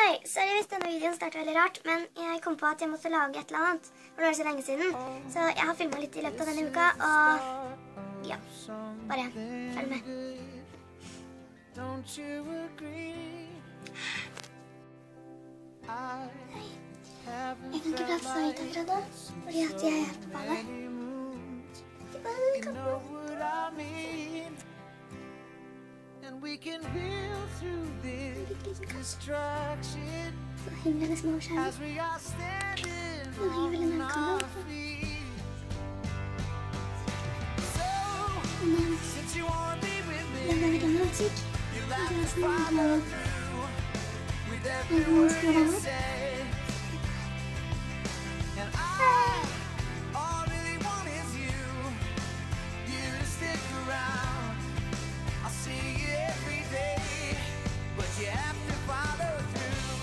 Hei, sorry hvis denne videoen startet veldig rart, men jeg kom på at jeg måtte lage et eller annet, for det var så lenge siden. Så jeg har filmet litt i løpet av denne uka, og ja, bare følg med. Hei, jeg kan ikke prate så høyt akkurat nå, fordi at jeg er på badet. Ikke bare det kan gå. And we can build through this distraction as we are standing on our feet. So, since you want to be with me, you'll have to follow through with every word you say. And all I really want is you to stick around. I'll see you every day, but you have to follow through.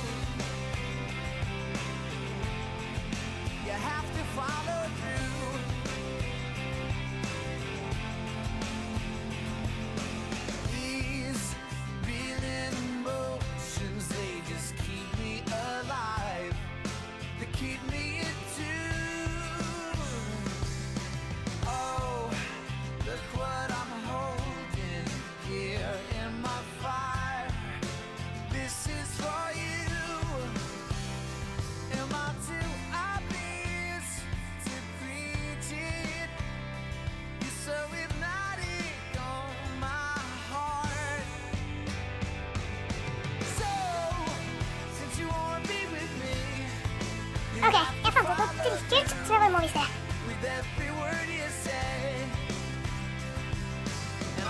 You have to follow through. These reeling emotions, they just keep me alive. They keep me in tune. Oh, look what I'm holding here in my fire. This is for you. Am I too obvious to preach it? You're so hypnotic on my heart. So, since you wanna be with me, Ok, jeg fant ut noe dritkult, så jeg bare må vise det. with every word you say. And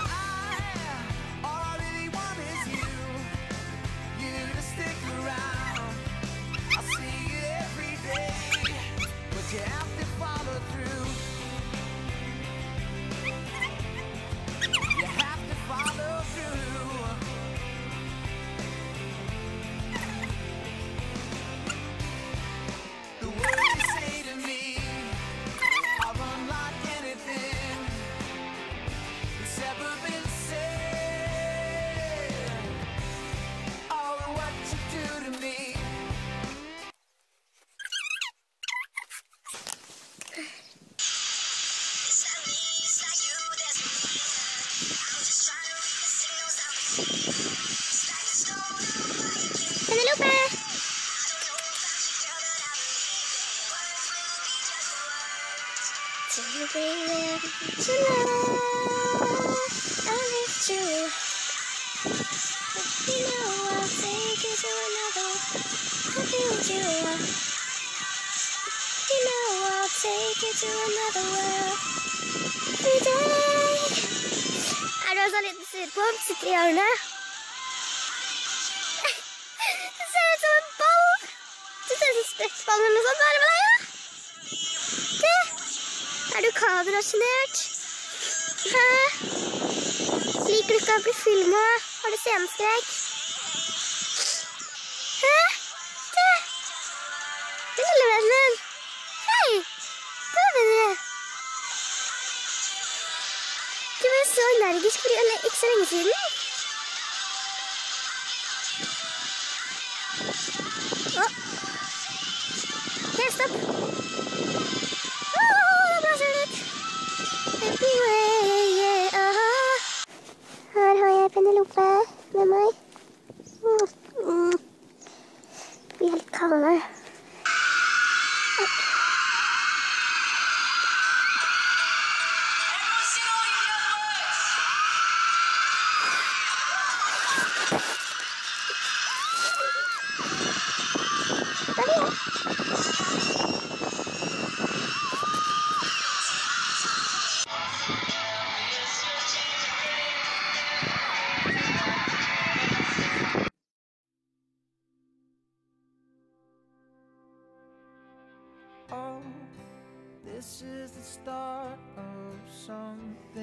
all I really want is you to stick around. I'll see you every day, but you have to follow through. You have to follow through. The words you say to me are unlike anything that's ever been said. Oh, what you do to me. Penelope! To be there, to love, and it's true. You know I'll take you to another. I'll be with you. You know I'll take you to another world every day. Er du en sånn liten surpomp? Sitter i hjørnet? Det ser ut som en ball. Det ser ut som sprettball eller noe sånt. Hva er det med deg, ja? Det. Er du kamerasjenert? Hæ? Liker du ikke å bli filmet? Har du sceneskrekk? Hæ? Det. Det lille vennen min. Hei. Hva mener du? Du var så energisk for ikke så lenge siden. Åh. Helt stopp. Åh, bra ser det ut. Everywhere, yeah, Her har jeg Penelope med meg. Vi er helt kalde.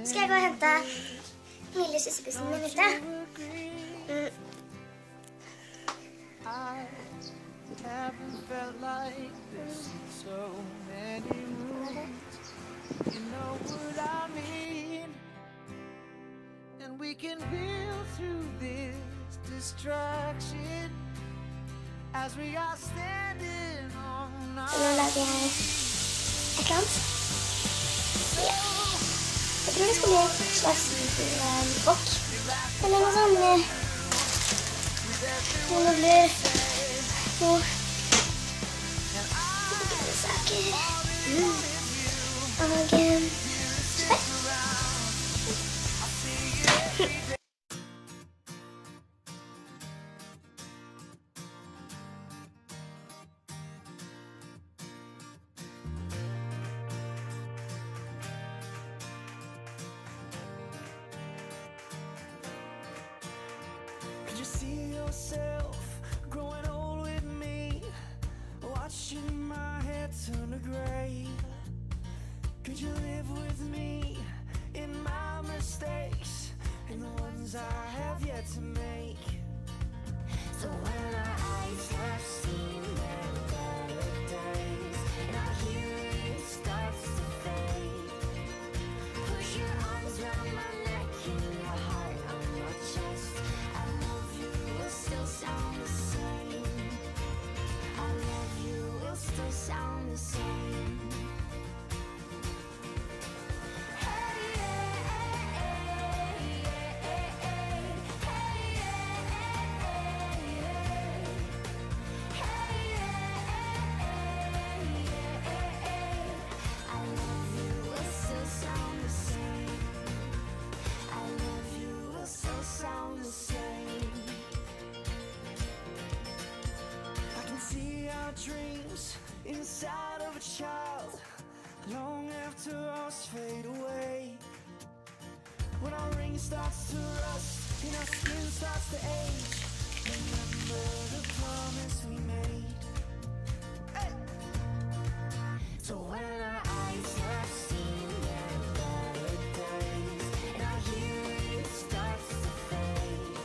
Skal jeg gå og hente lille søskenbussen min ute? Haven't felt like this in so many moons. You know what I mean? And we can build through this distraction as we are standing on Nå lager jeg et eller annet. Ja. Jeg tror det skal bli en slags bokk. Eller noe sånn med noen nubler, noen saker. Og spett. Could you see yourself growing old with me, watching my hair turn to gray? Could you live with me in my mistakes and the ones I have yet to make? So when our eyes have seen their better days and our hearing starts to fade, push your arms around my neck and your heart on your chest. I love you will still sound the same. I love you will still sound the same. Dreams inside of a child, long after us fade away. When our ring starts to rust and our skin starts to age, remember the promise we made. Hey! So when our eyes have seen their better days and our hearing starts to fade,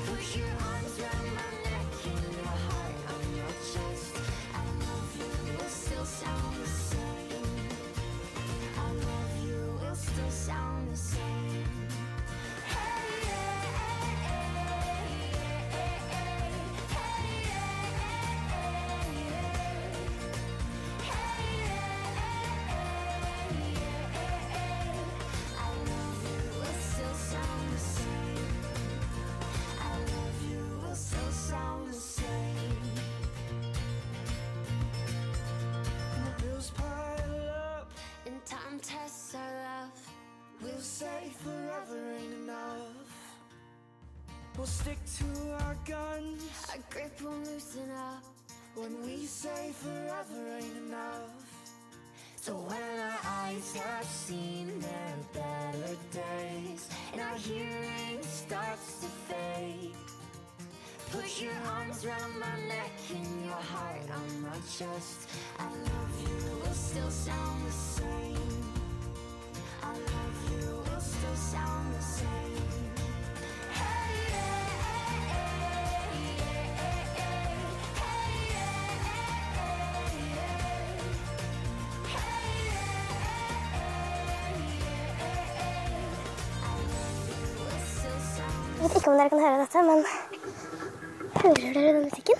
push your arms around my neck and your heart on your chest. I love you will still sound the same. I love you will still sound the same. Tests our love. We'll say forever ain't enough. We'll stick to our guns. Our grip will loosen up when we say forever ain't enough. So when our eyes have seen their better days and our hearing starts to fade, push your arms around my neck and your heart on my chest. I love you will still sound the same. I love you will still sound the same. Jeg vet ikke om dere kan høre dette, men hører dere den musikken?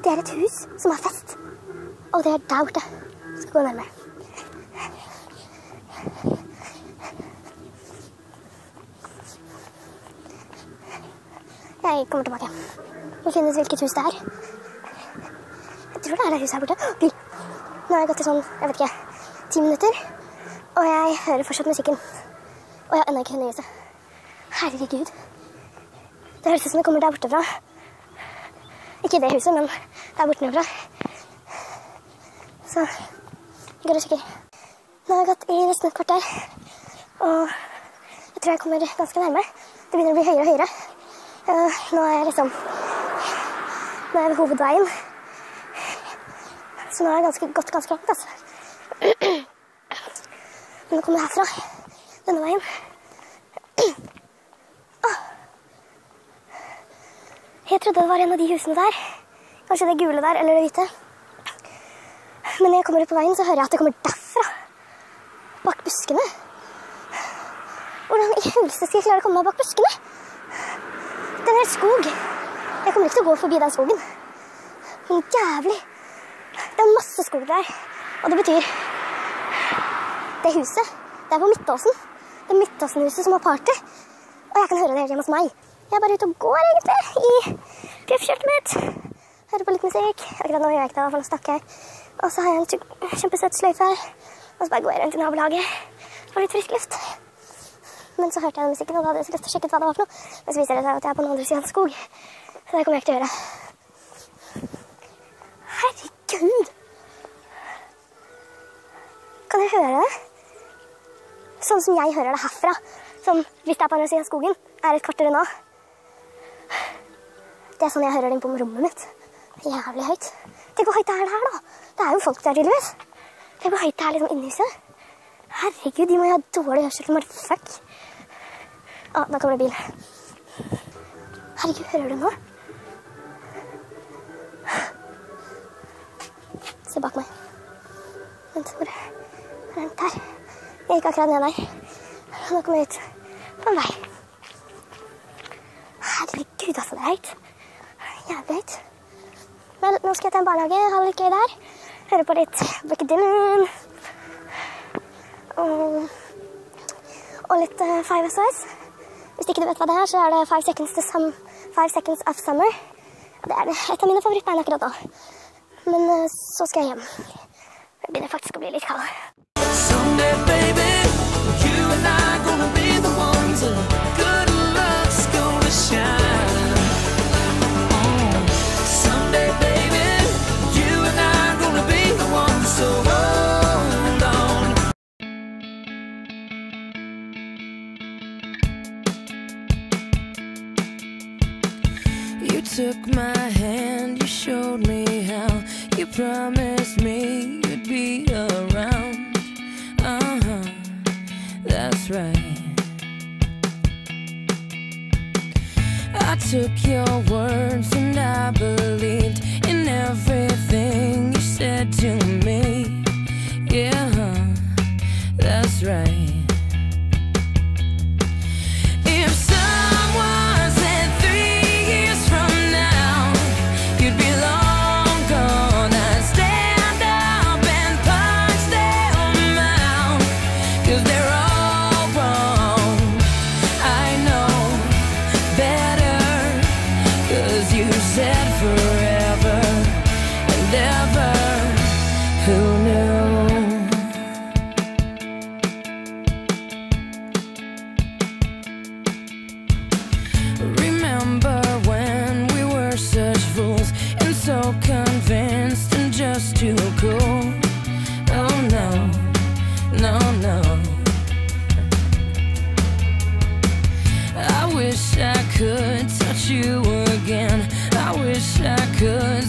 Det er et hus som har fest, og det er der borte. Jeg skal gå nærmere. Jeg kommer tilbake. Må finne ut hvilket hus det er. Jeg tror det er det huset her borte. Bil! Nå har jeg gått i sånn, jeg vet ikke, 10 minutter, og jeg hører fortsatt musikken. Og jeg har enda ikke funnet huset. Herregud. Det høres ut som det kommer der borte fra. Ikke i det huset, men der borte fra. Så jeg går og sjekker. Nå har jeg gått i nesten et kvarter, og jeg tror jeg kommer ganske nærme. Det begynner å bli høyere og høyere. Nå er jeg liksom ved hovedveien. Så nå har jeg gått ganske langt, altså. Men nå kommer jeg herfra, denne veien. Jeg trodde det var en av de husene der. Kanskje det gule der, eller det hvite. Men når jeg kommer ut på veien, så hører jeg at det kommer derfra. Bak buskene. Hvordan i huleste skal jeg klare å komme meg bak buskene? Det er en hel skog. Jeg kommer ikke til å gå forbi den skogen. Men jævlig. Det er masse skog der. Og det betyr det huset. Det er på Midtåsen. Det er Midtåsen-huset som har party. Og jeg kan høre det helt hjemme hos meg. Jeg er bare ute og går egentlig i grøffkjørtet mitt. Hører på litt musikk. Akkurat nå gjør jeg ikke det, for nå snakker jeg. Og så har jeg en kjempesøt sløyfe her. Og så bare går jeg rundt i nabolaget for litt frisk luft. Men så hørte jeg den musikken, og da hadde jeg så lyst til å sjekke ut hva det var for noe. Men så viser det seg at jeg er på den andre siden av skog. Så det kommer jeg ikke til å gjøre. Herregud! Kan dere høre det? Sånn som jeg hører det herfra. Som hvis det er på andre siden av skogen, er et kvarter unna. Det er sånn jeg hører det på rommet mitt. Det er jævlig høyt. Tenk hvor høyt det er her da. Det er jo folk der tydeligvis. Tenk hvor høyt det er liksom inne i huset. Herregud, de må jo ha dårlig hørsel til fuck. Da kommer det bil. Herregud, hører du nå? Se bak meg. Vent, hvor er den der? Jeg gikk akkurat ned der. Nå kommer jeg ut på en vei. Herregud, altså, det er høyt. Jævlig høyt. Vel, nå skal jeg til en barnehage, ha det litt gøy der. Høre på litt Becky Dylan. Og litt Five SOS. Hvis ikke du vet hva det er, så er det 5 Seconds of Summer. Det er et av mine favorittband akkurat nå. Men så skal jeg hjem. Det begynner faktisk å bli litt kald. Someday, baby, you and I gonna be the ones and good luck's gonna shine. Someday, baby, you and I gonna be the ones, so hold on. You took my hand, you showed me how, you promised me you'd be around. That's right. I took your words and I believed in everything you said to me. Yeah, that's right. If someone said 3 years from now you'd be long gone, I'd stand up and punch them out, 'cause they're all wrong. I know better, 'cause you said forever and ever. Who knew? Remember when we were such fools and so convinced and just too cool? Oh no, no, no. I wish I could touch you again. I wish I could